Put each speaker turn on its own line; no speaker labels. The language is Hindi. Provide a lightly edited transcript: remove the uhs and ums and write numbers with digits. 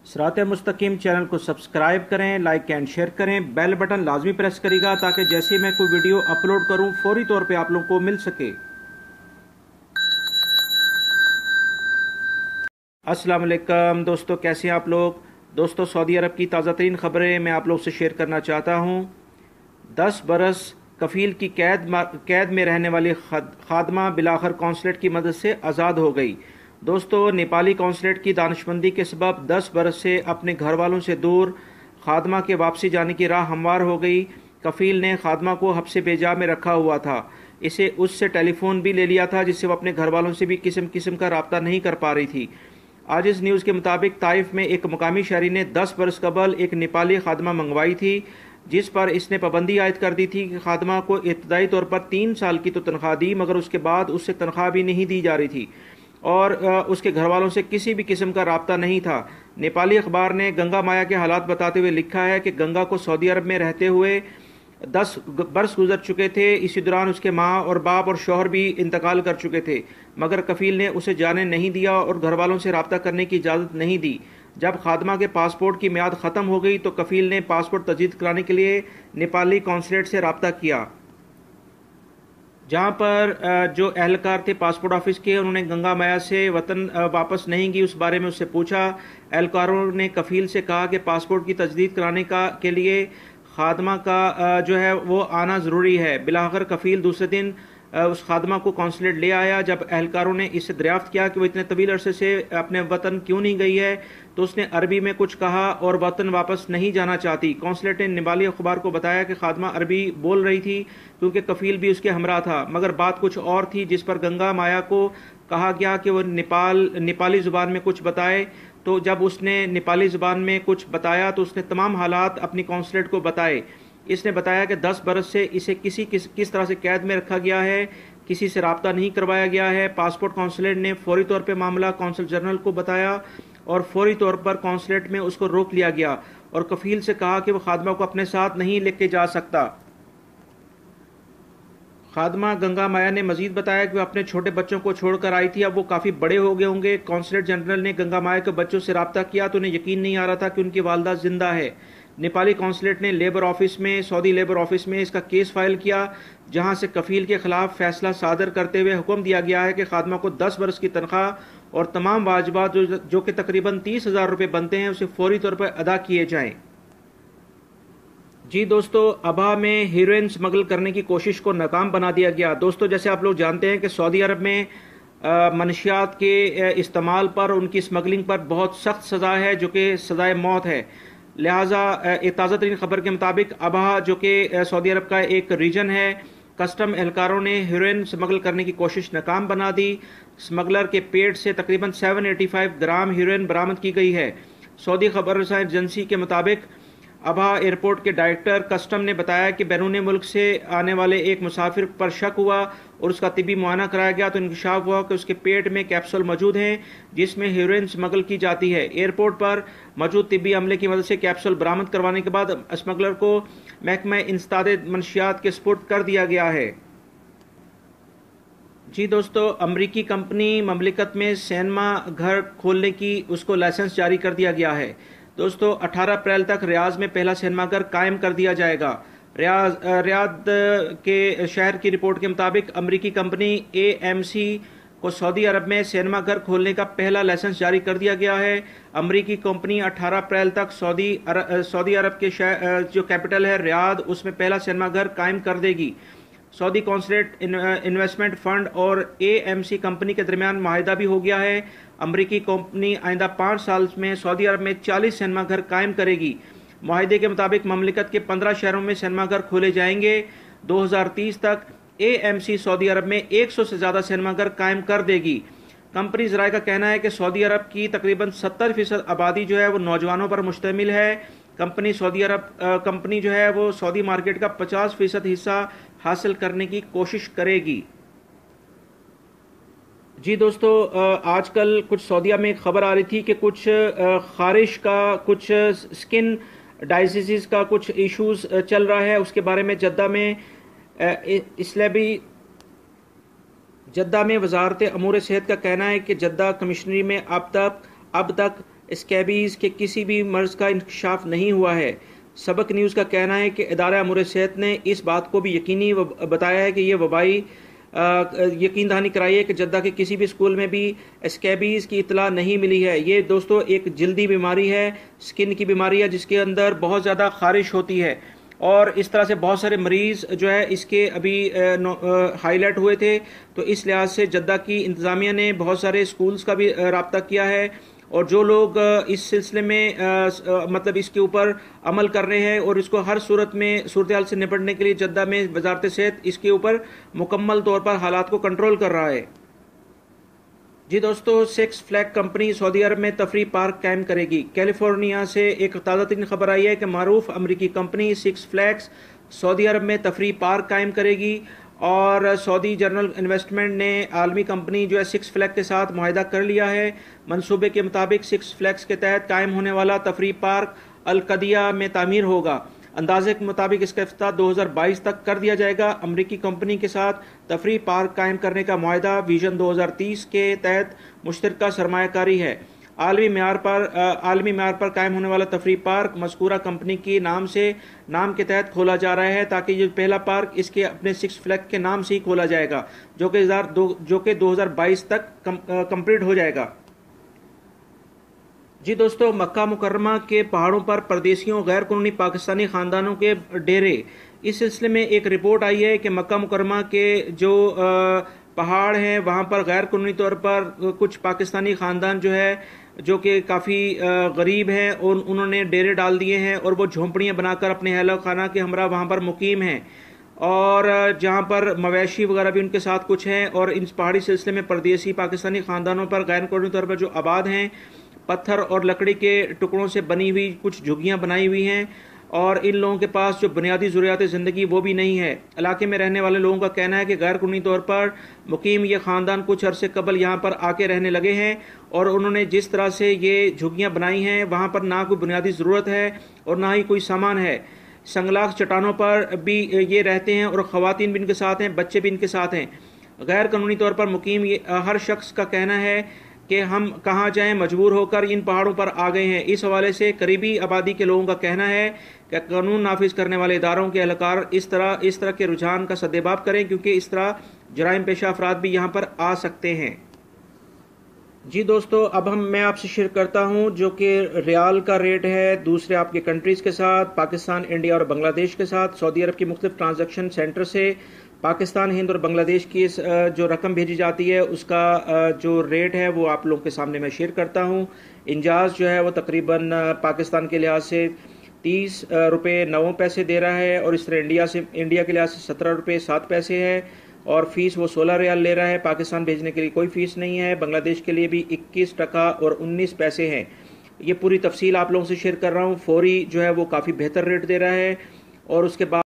सिरात मुस्तकीम चैनल को सब्सक्राइब करें, लाइक एंड शेयर करें, बेल बटन लाजमी प्रेस करेगा ताकि जैसे ही मैं कोई वीडियो अपलोड करूं फौरी तौर पे आप लोगों को मिल सके। अस्सलाम वालेकुम दोस्तों, कैसे हैं आप लोग। दोस्तों, सऊदी अरब की ताज़ा तरीन खबरें मैं आप लोग से शेयर करना चाहता हूं। 10 बरस कफील की कैद में रहने वाली खादमा बिलाखर कौंसलेट की मदद से आज़ाद हो गई। दोस्तों, नेपाली कौंसलेट की दानिशमंदी के सबब 10 बरस से अपने घर वालों से दूर खादमा के वापसी जाने की राह हमवार हो गई। कफील ने खादमा को हब्से बेजा में रखा हुआ था। इसे उससे टेलीफोन भी ले लिया था जिससे वो अपने घर वालों से भी किस्म किस्म का रब्ता नहीं कर पा रही थी। आज इस न्यूज़ के मुताबिक ताइफ में एक मुकामी शहरी ने 10 बरस कबल एक नेपाली खादमा मंगवाई थी, जिस पर इसने पाबंदी आयद कर दी थी कि खादमा को इब्तदाई तौर पर 3 साल की तो तनख्वाह दी, मगर उसके बाद उससे तनख्वाह भी नहीं दी जा रही थी और उसके घर वालों से किसी भी किस्म का रब्ता नहीं था। नेपाली अखबार ने गंगा माया के हालात बताते हुए लिखा है कि गंगा को सऊदी अरब में रहते हुए 10 बरस गुजर चुके थे। इसी दौरान उसके माँ और बाप और शौहर भी इंतकाल कर चुके थे, मगर कफील ने उसे जाने नहीं दिया और घर वालों से रब्ता करने की इजाज़त नहीं दी। जब खादमा के पासपोर्ट की मियाद ख़त्म हो गई तो कफील ने पासपोर्ट तजदीद कराने के लिए नेपाली कौंसलेट से रब्ता किया, जहां पर जो एहलकार थे पासपोर्ट ऑफिस के, उन्होंने गंगा माया से वतन वापस नहीं की उस बारे में उससे पूछा। एहलकारों ने कफील से कहा कि पासपोर्ट की तजदीद कराने के लिए खादमा का जो है वो आना ज़रूरी है। बिलाखिर कफील दूसरे दिन उस खादमा को कौंसलेट ले आया। जब एहलकारों ने इससे दरियाफ्त किया कि वो इतने तवील अरसे से अपने वतन क्यों नहीं गई है, तो उसने अरबी में कुछ कहा और वतन वापस नहीं जाना चाहती। कौंसलेट ने नेपाली अखबार को बताया कि खादमा अरबी बोल रही थी क्योंकि कफील भी उसके हमरा था, मगर बात कुछ और थी, जिस पर गंगा माया को कहा गया कि वो नेपाली ज़ुबान में कुछ बताए। तो जब उसने नेपाली ज़ुबान में कुछ बताया तो उसने तमाम हालात अपनी कौंसलेट को बताए। इसने बताया कि 10 बरस से इसे किस तरह से कैद में रखा गया है, किसी से रब्ता नहीं करवाया गया है। पासपोर्ट कौंसलेट ने फौरी तौर पर मामला कौंसल जनरल को बताया और फौरी तौर पर कौंसलेट में उसको रोक लिया गया और कफील से कहा कि वह खादमा को अपने साथ नहीं लेके जा सकता। खादमा गंगा माया ने मजीद बताया कि वह अपने छोटे बच्चों को छोड़कर आई थी, अब वो काफ़ी बड़े हो गए होंगे। कौंसलेट जनरल ने गंगा माया के बच्चों से रब्ता किया तो उन्हें यकीन नहीं आ रहा था कि उनकी वालदा जिंदा है। नेपाली कौंसलेट ने लेबर ऑफिस में, सऊदी लेबर ऑफिस में इसका केस फाइल किया, जहां से कफील के खिलाफ फैसला सादर करते हुए हुक्म दिया गया है कि खादमा को 10 बरस की तनख्वाह और तमाम वाजिबात जो कि तकरीबन 30,000 रुपये बनते हैं उसे फौरी तौर पर अदा किए जाएं। जी दोस्तों, अबहा में हीरोइन स्मगल करने की कोशिश को नाकाम बना दिया गया। दोस्तों, जैसे आप लोग जानते हैं कि सऊदी अरब में मनशियात के इस्तेमाल पर, उनकी स्मगलिंग पर बहुत सख्त सज़ा है जो कि सज़ाए मौत है। लिहाजा एक ताज़ा तरीन खबर के मुताबिक अबहा जो कि सऊदी अरब का एक रीजन है, कस्टम एहलकारों ने हीरोइन स्मगल करने की कोशिश नाकाम बना दी। स्मगलर के पेट से तकरीबन 785 ग्राम हीरोइन बरामद की गई है। सऊदी खबर रसाई एजेंसी के मुताबिक अबहा एयरपोर्ट के डायरेक्टर कस्टम ने बताया कि बैरून मुल्क से आने वाले एक मुसाफिर पर शक हुआ और उसका तिब्बी मुआयना कराया गया तो इंकशाफ हुआ कि उसके पेट में कैप्सूल मौजूद हैं जिसमें हीरोइन स्मगल की जाती है। एयरपोर्ट पर मौजूद तिब्बी अमले की मदद से कैप्सूल बरामद करवाने के बाद स्मगलर को महकमा इंसदाद मंशियात के सुपुर्द कर दिया गया है। जी दोस्तों, अमरीकी कंपनी ममलिकत में सिनेमा घर खोलने की उसको लाइसेंस जारी कर दिया गया है। दोस्तों, 18 अप्रैल तक रियाज में पहला सिनेमाघर कायम कर दिया जाएगा। रियाद के शहर की रिपोर्ट के मुताबिक अमरीकी कंपनी AMC को सऊदी अरब में सिनेमाघर खोलने का पहला लाइसेंस जारी कर दिया गया है। अमरीकी कंपनी 18 अप्रैल तक सऊदी अरब के शहर जो कैपिटल है रियाद, उसमें पहला सिनेमाघर कायम कर देगी। सऊदी कौंसलेट इन्वेस्टमेंट फंड और AMC कंपनी के दरमियान माहिदा भी हो गया है। अमरीकी कंपनी आइंदा 5 साल में सऊदी अरब में 40 सिनेमाघर कायम करेगी। माहिदे के मुताबिक ममलिकत के 15 शहरों में सिनेमाघर खोले जाएंगे। 2030 तक AMC सऊदी अरब में 100 से ज़्यादा सिनेमाघर कायम कर देगी। कंपनी ज़राए का कहना है कि सऊदी अरब की तकरीबन 70% आबादी जो है वो नौजवानों पर मुश्तमिल है। कंपनी जो है वो सऊदी मार्केट का 50% हिस्सा हासिल करने की कोशिश करेगी। जी दोस्तों, आजकल कुछ सऊदीया में एक खबर आ रही थी कि कुछ खारिश का, कुछ स्किन डायजीज़ का कुछ इश्यूज चल रहा है। उसके बारे में जद्दा में वजारत अमूर सेहत का कहना है कि जद्दा कमिश्नरी में अब तक स्कैबीज़ के किसी भी मर्ज़ का इंकशाफ नहीं हुआ है। सबक न्यूज़ का कहना है कि इदारा अमूर सेहत ने इस बात को भी यकीनी बताया है कि ये वबाई यकीन दहानी कराई है कि जद्दा के किसी भी स्कूल में भी स्कैबीज़ की इतला नहीं मिली है। ये दोस्तों एक जल्दी बीमारी है, स्किन की बीमारी है जिसके अंदर बहुत ज़्यादा खारिश होती है, और इस तरह से बहुत सारे मरीज़ जो है इसके अभी हाईलाइट हुए थे। तो इस लिहाज से जद्दा की इंतज़ामिया ने बहुत सारे स्कूल्स का भी रब्ता किया है, और जो लोग इस सिलसिले में मतलब इसके ऊपर अमल कर रहे हैं और इसको हर सूरत में सूरत हाल से निपटने के लिए जद्दा में वजारत सेहत इसके ऊपर मुकम्मल तौर पर हालात को कंट्रोल कर रहा है। जी दोस्तों, सिक्स फ्लैग कंपनी सऊदी अरब में तफरी पार्क कायम करेगी। कैलिफोर्निया से एक ताज़ा तरीन खबर आई है कि मारूफ अमरीकी कंपनी सिक्स फ्लैग्स सऊदी अरब में तफरी पार्क कायम करेगी, और सऊदी जनरल इन्वेस्टमेंट ने आलमी कंपनी जो है सिक्स फ्लैग के साथ मुआहिदा कर लिया है। मंसूबे के मुताबिक सिक्स फ्लैग्स के तहत कायम होने वाला तफरी पार्क अल कदिया में तामीर होगा। अंदाजे के मुताबिक इसका इफ्तिताह 2022 तक कर दिया जाएगा। अमरीकी कंपनी के साथ तफरी पार्क कायम करने का मुआहिदा विजन 2030 के तहत मुश्तरका सरमायाकारी है। आलमी म्यार पर कायम होने वाला तफरी पार्क मज़कूरा कंपनी के नाम के तहत खोला जा रहा है, ताकि ये पहला पार्क इसके अपने सिक्स फ्लैग के नाम से ही खोला जाएगा, जो कि 2022 तक कंप्लीट हो जाएगा। जी दोस्तों, मक्का मुकर्रमा के पहाड़ों पर परदेशियों गैर कानूनी पाकिस्तानी खानदानों के डेरे, इस सिलसिले में एक रिपोर्ट आई है कि मक्का मुकर्रमा के जो पहाड़ हैं वहाँ पर गैर कानूनी तौर पर कुछ पाकिस्तानी खानदान जो है, जो कि काफ़ी गरीब हैं, और उन्होंने डेरे डाल दिए हैं और वो झोंपड़ियाँ बनाकर अपने अहल खाना के हमरा वहाँ पर मुकीम हैं, और जहाँ पर मवेशी वगैरह भी उनके साथ कुछ हैं। और इन पहाड़ी सिलसिले में परदेसी पाकिस्तानी खानदानों पर गैर कानूनी तौर पर जो आबाद हैं, पत्थर और लकड़ी के टुकड़ों से बनी हुई कुछ झुग्गियाँ बनाई हुई हैं, और इन लोगों के पास जो बुनियादी ज़रूरियात ज़िंदगी वो भी नहीं है। इलाके में रहने वाले लोगों का कहना है कि गैर कानूनी तौर पर मुकीम ये ख़ानदान कुछ अरसे कबल यहाँ पर आके रहने लगे हैं, और उन्होंने जिस तरह से ये झुग्गियाँ बनाई हैं वहाँ पर ना कोई बुनियादी ज़रूरत है और ना ही कोई सामान है। संगलाख चट्टानों पर भी ये रहते हैं, और ख़वातीन भी इनके साथ हैं, बच्चे भी इनके साथ हैं। गैर कानूनी तौर पर मुकीम हर शख्स का कहना है कि हम कहाँ जाएं, मजबूर होकर इन पहाड़ों पर आ गए हैं। इस हवाले से करीबी आबादी के लोगों का कहना है कि कानून नाफिज करने वाले इदारों के एहलकार इस तरह के रुझान का सद्देबाब करें, क्योंकि इस तरह जराइम पेशा अफराद भी यहाँ पर आ सकते हैं। जी दोस्तों, अब मैं आपसे शेयर करता हूँ जो कि रियाल का रेट है दूसरे आपके कंट्रीज़ के साथ, पाकिस्तान, इंडिया और बांग्लादेश के साथ। सऊदी अरब की मुख्तलिफ ट्रांजैक्शन सेंटर से पाकिस्तान, हिंद और बांग्लादेश की जो रकम भेजी जाती है उसका जो रेट है वो आप लोगों के सामने मैं शेयर करता हूँ। इंजाज जो है वो तकरीबन पाकिस्तान के लिहाज से 30 रुपये 9 पैसे दे रहा है, और इस तरह इंडिया के लिहाज से 17 रुपये 7 पैसे है, और फीस वो 16 रियाल ले रहा है। पाकिस्तान भेजने के लिए कोई फ़ीस नहीं है। बांग्लादेश के लिए भी 21 टका और 19 पैसे हैं। ये पूरी तफसील आप लोगों से शेयर कर रहा हूँ। फौरी जो है वो काफ़ी बेहतर रेट दे रहा है, और उसके बाद